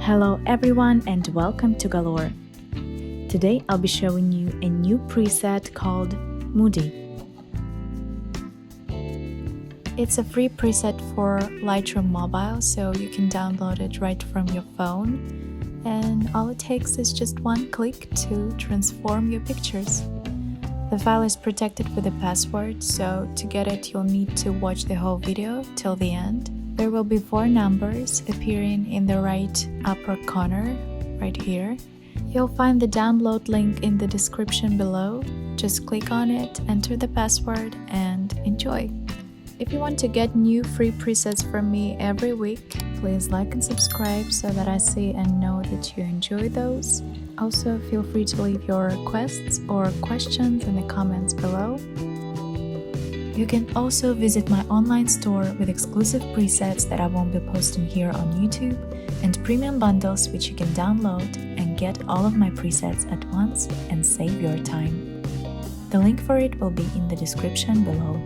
Hello everyone and welcome to Galore. Today I'll be showing you a new preset called Moody. It's a free preset for Lightroom Mobile, so you can download it right from your phone, and all it takes is just one click to transform your pictures. The file is protected with a password, so to get it you'll need to watch the whole video till the end. There will be 4 numbers appearing in the right upper corner, right here. You'll find the download link in the description below. Just click on it, enter the password, and enjoy! If you want to get new free presets from me every week, please like and subscribe so that I see and know that you enjoy those. Also, feel free to leave your requests or questions in the comments below. You can also visit my online store with exclusive presets that I won't be posting here on YouTube and premium bundles which you can download and get all of my presets at once and save your time. The link for it will be in the description below.